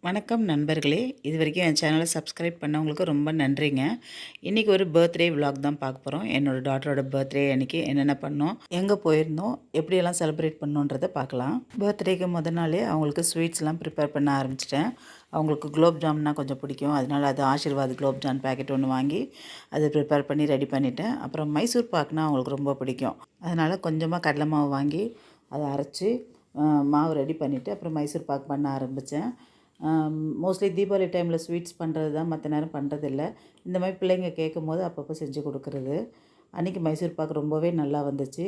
வணக்கம் நண்பர்களே, இதுவரைக்கும் என் சேனலை சப்ஸ்கிரைப் பண்ணவங்களுக்கு ரொம்ப நன்றிங்க. இன்றைக்கி ஒரு பர்த்டே விலாக் தான் பார்க்க போகிறோம். என்னோடய டாட்டரோட பர்த்டே அன்றைக்கி என்னென்ன பண்ணோம், எங்கே போயிருந்தோம், எப்படியெல்லாம் செலிப்ரேட் பண்ணோன்றதை பார்க்கலாம். பர்த்டேக்கு முதல் நாளே அவங்களுக்கு ஸ்வீட்ஸ்லாம் ப்ரிப்பேர் பண்ண ஆரம்பிச்சிட்டேன். அவங்களுக்கு குலோப் ஜாம்னா கொஞ்சம் பிடிக்கும். அதனால் அது ஆசீர்வாத் குலோப் ஜாம் பேக்கெட் ஒன்று வாங்கி அதை ப்ரிப்பேர் பண்ணி ரெடி பண்ணிவிட்டேன். அப்புறம் மைசூர் பாக்குனா அவங்களுக்கு ரொம்ப பிடிக்கும். அதனால் கொஞ்சமாக கடலை மாவு வாங்கி அதை அரைச்சி மாவு ரெடி பண்ணிவிட்டு அப்புறம் மைசூர் பாக் பண்ண ஆரம்பித்தேன். மோஸ்ட்லி தீபாவளி டைமில் ஸ்வீட்ஸ் பண்ணுறது தான், மற்ற நேரம் பண்ணுறதில்ல. இந்த மாதிரி பிள்ளைங்க கேட்கும்போது அப்பப்போ செஞ்சு கொடுக்குறது. அன்றைக்கி மைசூர் பாக்கு ரொம்பவே நல்லா வந்துச்சு.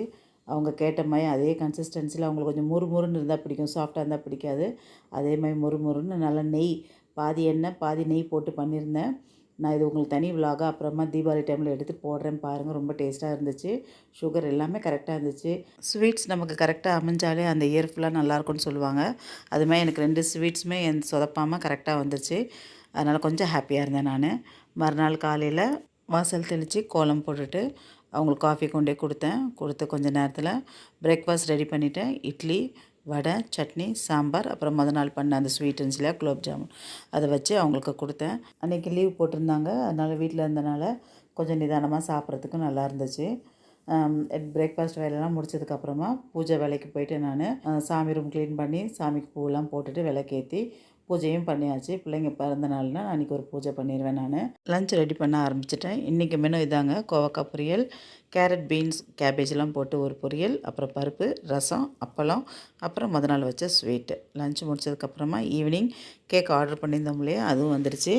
அவங்க கேட்ட மாதிரி அதே கன்சிஸ்டன்சியில் அவங்களுக்கு கொஞ்சம் முறுமுறுன்னு இருந்தால் பிடிக்கும், சாஃப்டாக இருந்தால் பிடிக்காது. அதே மாதிரி முறுமுறுன்னு நல்லா நெய், பாதி எண்ணெய் பாதி நெய் போட்டு பண்ணியிருந்தேன். நான் இது உங்களுக்கு தனி விலாகாக அப்புறமா தீபாவளி டைமில் எடுத்து போடுறேன் பாருங்கள். ரொம்ப டேஸ்ட்டாக இருந்துச்சு. சுகர் எல்லாமே கரெக்டாக இருந்துச்சு. ஸ்வீட்ஸ் நமக்கு கரெக்டாக அமைஞ்சாலே அந்த இயர் ஃபுல்லாக நல்லாயிருக்கும்னு சொல்லுவாங்க. அதுமாதிரி எனக்கு 2 ஸ்வீட்ஸுமே சொதப்பாமல் கரெக்டாக வந்துச்சு. அதனால் கொஞ்சம் ஹாப்பியாக இருந்தேன் நான். மறுநாள் காலையில் வாசல் தெளித்து கோலம் போட்டுட்டு அவங்களுக்கு காஃபி கொண்டே கொடுத்து கொஞ்சம் நேரத்தில் பிரேக்ஃபாஸ்ட் ரெடி பண்ணிவிட்டேன். இட்லி, வடை, சட்னி, சாம்பார், அப்புறம் மொதல் நாள் பண்ண அந்த ஸ்வீட் இருந்துச்சு இல்லையா, குலோப் ஜாமுன், அதை வச்சு அவங்களுக்கு கொடுத்தேன். அன்றைக்கி லீவ் போட்டிருந்தாங்க. அதனால் வீட்டில் இருந்தனால கொஞ்சம் நிதானமாக சாப்பிட்றதுக்கும் நல்லா இருந்துச்சு. பிரேக்ஃபாஸ்ட் வேலையெல்லாம் முடிச்சதுக்கப்புறமா பூஜை வேலைக்கு போயிட்டு நான் சாமி ரூம் க்ளீன் பண்ணி சாமிக்கு பூவெல்லாம் போட்டுட்டு விளக்கேற்றி பூஜையும் பண்ணியாச்சு. பிள்ளைங்க பிறந்த நாள்னா அன்றைக்கி ஒரு பூஜை பண்ணிடுவேன் நான். லஞ்ச் ரெடி பண்ண ஆரம்பிச்சிட்டேன். இன்றைக்கி மெனு இதாங்க: கோவக்காய் பொரியல், கேரட், பீன்ஸ், கேபேஜெலாம் போட்டு ஒரு பொரியல், அப்புறம் பருப்பு, ரசம், அப்பளம், அப்புறம் முத நாள் வச்ச ஸ்வீட்டு. லஞ்ச் முடிச்சதுக்கப்புறமா ஈவினிங் கேக் ஆர்டர் பண்ணியிருந்தோம் இல்லையா, அதுவும் வந்துடுச்சு.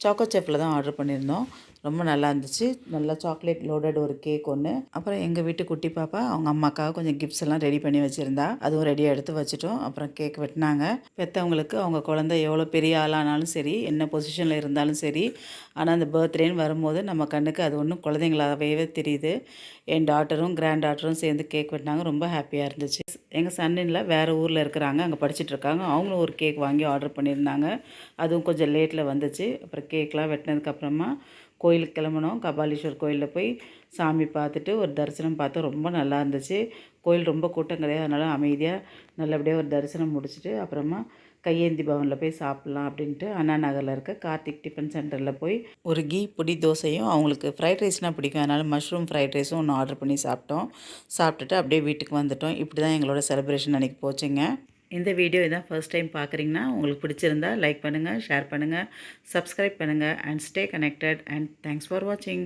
சாக்கோ செஃப்பில் தான் ஆர்டர் பண்ணியிருந்தோம். ரொம்ப நல்லா இருந்துச்சு. நல்லா சாக்லேட் லோடட் ஒரு கேக் ஒன்று. அப்புறம் எங்கள் வீட்டு குட்டி பாப்பா அவங்க அம்மாக்காக கொஞ்சம் கிஃப்ட்ஸ் எல்லாம் ரெடி பண்ணி வச்சுருந்தா, அதுவும் ரெடியாக எடுத்து வச்சுட்டோம். அப்புறம் கேக் வெட்டினாங்க. பெற்றவங்களுக்கு அவங்க குழந்தை எவ்வளோ பெரிய ஆளானாலும் சரி, என்ன பொசிஷனில் இருந்தாலும் சரி, ஆனால் அந்த பர்த்டேன்னு வரும்போது நம்ம கண்ணுக்கு அது ஒன்றும் குழந்தைங்களாகவே தெரியுது. என் டாட்டரும் கிராண்ட் டாட்டரும் சேர்ந்து கேக் வெட்டினாங்க. ரொம்ப ஹாப்பியாக இருந்துச்சு. எங்கள் சன்னில் வேறு ஊரில் இருக்கிறாங்க, அங்கே படிச்சுட்ருக்காங்க. அவங்களும் ஒரு கேக் வாங்கி ஆர்டர் பண்ணியிருந்தாங்க. அதுவும் கொஞ்சம் லேட்டில் வந்துச்சு. அப்புறம் கேக்லாம் வெட்டினதுக்கப்புறமா கோயிலுக்கு கிளம்புனோம். கபாலீஸ்வர் கோயிலில் போய் சாமி பார்த்துட்டு ஒரு தரிசனம் பார்த்தோம். ரொம்ப நல்லா இருந்துச்சு. கோயில் ரொம்ப கூட்டம் கிடையாது. அதனால் அமைதியாக நல்லபடியாக ஒரு தரிசனம் முடிச்சுட்டு அப்புறமா கையேந்தி பவனில் போய் சாப்பிட்லாம் அப்படின்ட்டு அண்ணா நகரில் இருக்க கார்த்திக் டிஃபன் சென்டரில் போய் ஒரு கீ பொடி தோசையும், அவங்களுக்கு ஃப்ரைட் ரைஸ்னால் பிடிக்கும், அதனால் மஷ்ரூம் ஃப்ரைட் ரைஸும் ஒன்று ஆர்டர் பண்ணி சாப்பிட்டோம். சாப்பிட்டுட்டு அப்படியே வீட்டுக்கு வந்துட்டோம். இப்படி தான் எங்களோட செலிப்ரேஷன் அன்றைக்கி போச்சுங்க. இந்த வீடியோ இதான் ஃபர்ஸ்ட் டைம் பார்க்குறீங்கன்னா உங்களுக்கு பிடிச்சிருந்தா லைக் பண்ணுங்கள், ஷேர் பண்ணுங்கள், சப்ஸ்கிரைப் பண்ணுங்கள் and stay connected and thanks for வாட்சிங்.